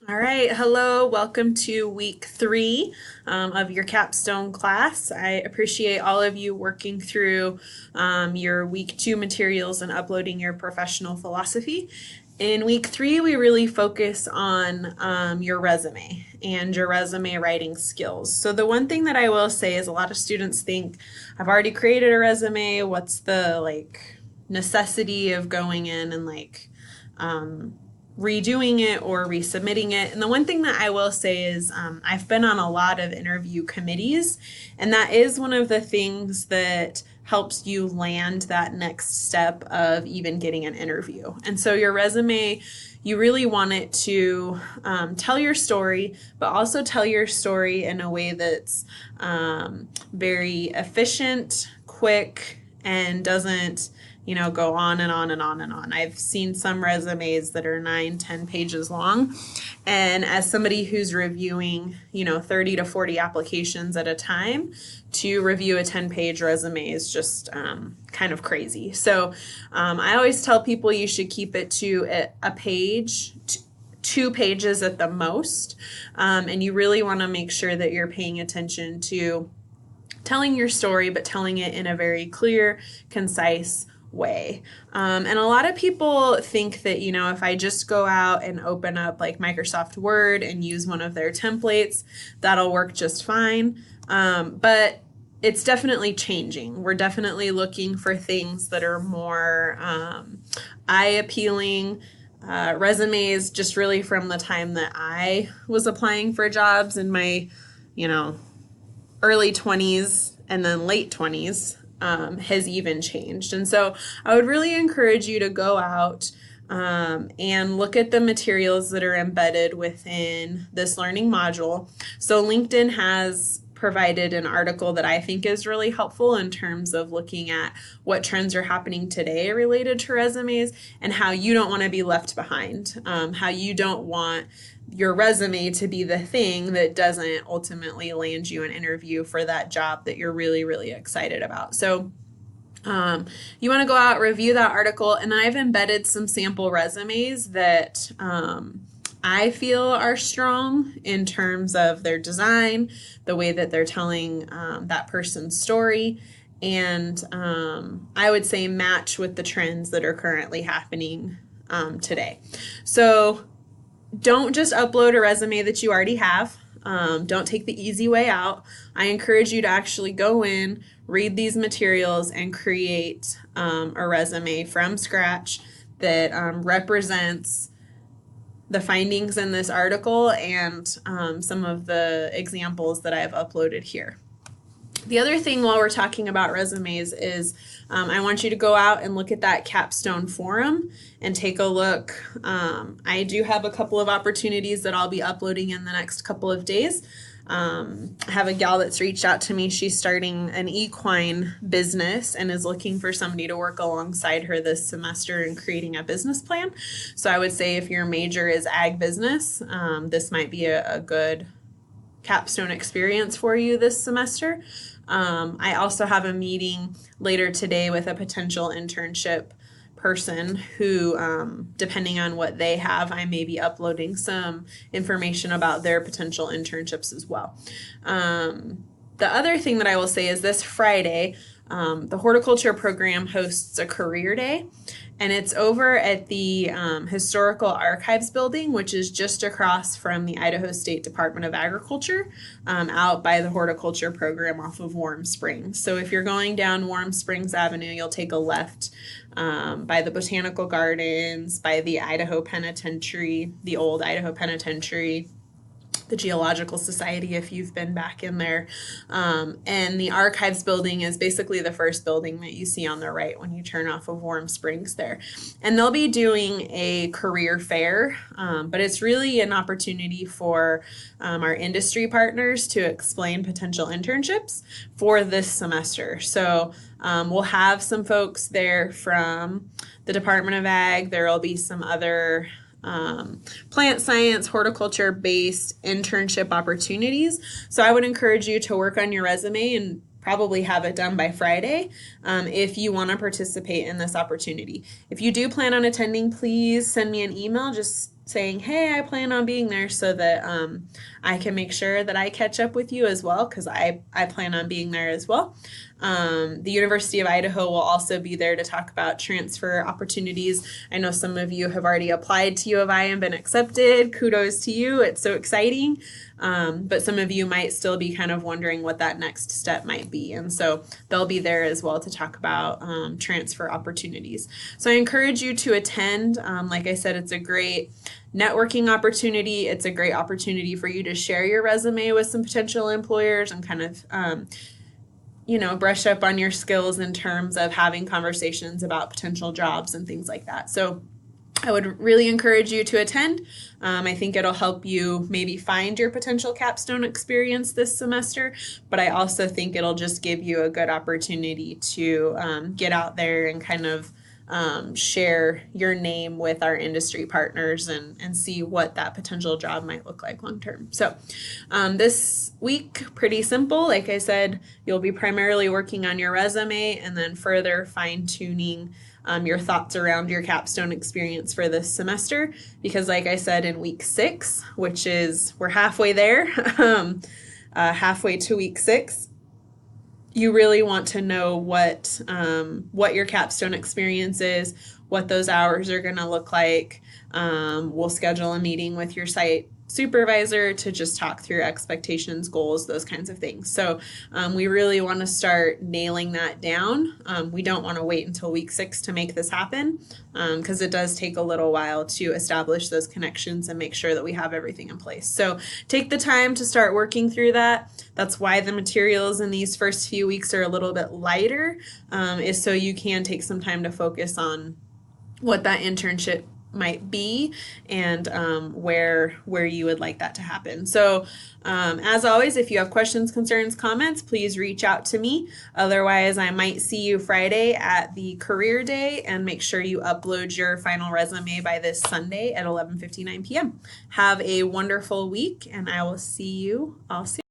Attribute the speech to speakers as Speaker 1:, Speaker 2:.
Speaker 1: All right, hello, welcome to week three of your capstone class. I appreciate all of you working through your week two materials and uploading your professional philosophy. In week three, we really focus on your resume and your resume writing skills. So, the one thing that I will say is a lot of students think, I've already created a resume. What's the necessity of going in and um, redoing it or resubmitting it? And the one thing that I will say is I've been on a lot of interview committees, and that is one of the things that helps you land that next step of even getting an interview. And so your resume, you really want it to tell your story, but also tell your story in a way that's very efficient, quick, and doesn't go on and on and on and on. I've seen some resumes that are 9, 10 pages long. And as somebody who's reviewing, 30 to 40 applications at a time, to review a 10-page resume is just kind of crazy. So I always tell people you should keep it to a page, 2 pages at the most. And you really want to make sure that you're paying attention to telling your story, but telling it in a very clear, concise way. And a lot of people think that, if I just go out and open up like Microsoft Word and use one of their templates, that'll work just fine. But it's definitely changing. We're definitely looking for things that are more eye appealing. Resumes, just really from the time that I was applying for jobs in my, early 20s and then late 20s, has even changed. And so I would really encourage you to go out and look at the materials that are embedded within this learning module. So LinkedIn has provided an article that I think is really helpful in terms of looking at what trends are happening today related to resumes and how you don't want to be left behind, how you don't want your resume to be the thing that doesn't ultimately land you an interview for that job that you're really, really excited about. So you want to go out, review that article, and I've embedded some sample resumes that I feel are strong in terms of their design, the way that they're telling that person's story, and I would say match with the trends that are currently happening today. So don't just upload a resume that you already have. Don't take the easy way out. I encourage you to actually go in, read these materials, and create a resume from scratch that represents the findings in this article and some of the examples that I've uploaded here. The other thing while we're talking about resumes is I want you to go out and look at that capstone forum and take a look. I do have a couple of opportunities that I'll be uploading in the next couple of days. I have a gal that's reached out to me. She's starting an equine business and is looking for somebody to work alongside her this semester in creating a business plan. So I would say if your major is ag business, this might be a good capstone experience for you this semester. I also have a meeting later today with a potential internship person who, depending on what they have, I may be uploading some information about their potential internships as well. The other thing that I will say is this Friday, the horticulture program hosts a career day, and it's over at the Historical Archives building, which is just across from the Idaho State Department of Agriculture, out by the horticulture program off of Warm Springs. So if you're going down Warm Springs Avenue, you'll take a left by the Botanical Gardens, by the Idaho Penitentiary, the old Idaho Penitentiary, the Geological Society if you've been back in there. And the archives building is basically the first building that you see on the right when you turn off of Warm Springs there. And they'll be doing a career fair, but it's really an opportunity for our industry partners to explain potential internships for this semester. So we'll have some folks there from the Department of Ag. There will be some other plant science, horticulture based internship opportunities. So I would encourage you to work on your resume and probably have it done by Friday if you want to participate in this opportunity. If you do plan on attending, please send me an email. Just saying, hey, I plan on being there, so that I can make sure that I catch up with you as well, because I plan on being there as well. The University of Idaho will also be there to talk about transfer opportunities. I know some of you have already applied to U of I and been accepted. Kudos to you. It's so exciting. But some of you might still be kind of wondering what that next step might be. And so they'll be there as well to talk about transfer opportunities. So I encourage you to attend. Like I said, it's a great networking opportunity. It's a great opportunity for you to share your resume with some potential employers and kind of brush up on your skills in terms of having conversations about potential jobs and things like that. So I would really encourage you to attend. I think it'll help you maybe find your potential capstone experience this semester, but I also think it'll just give you a good opportunity to get out there and kind of share your name with our industry partners and see what that potential job might look like long term. So this week, pretty simple. Like I said, you'll be primarily working on your resume and then further fine-tuning your thoughts around your capstone experience for this semester, because like I said, in week 6, which is, we're halfway there, halfway to week 6, you really want to know what your capstone experience is, what those hours are going to look like. We'll schedule a meeting with your site supervisor to just talk through expectations, goals, those kinds of things. So we really want to start nailing that down. We don't want to wait until week 6 to make this happen, because it does take a little while to establish those connections and make sure that we have everything in place. So take the time to start working through that. That's why the materials in these first few weeks are a little bit lighter, is so you can take some time to focus on what that internship might be and where you would like that to happen. So as always, if you have questions, concerns, comments, please reach out to me. Otherwise, I might see you Friday at the career day, and make sure you upload your final resume by this Sunday at 11:59 p.m. Have a wonderful week, and I will see you all soon.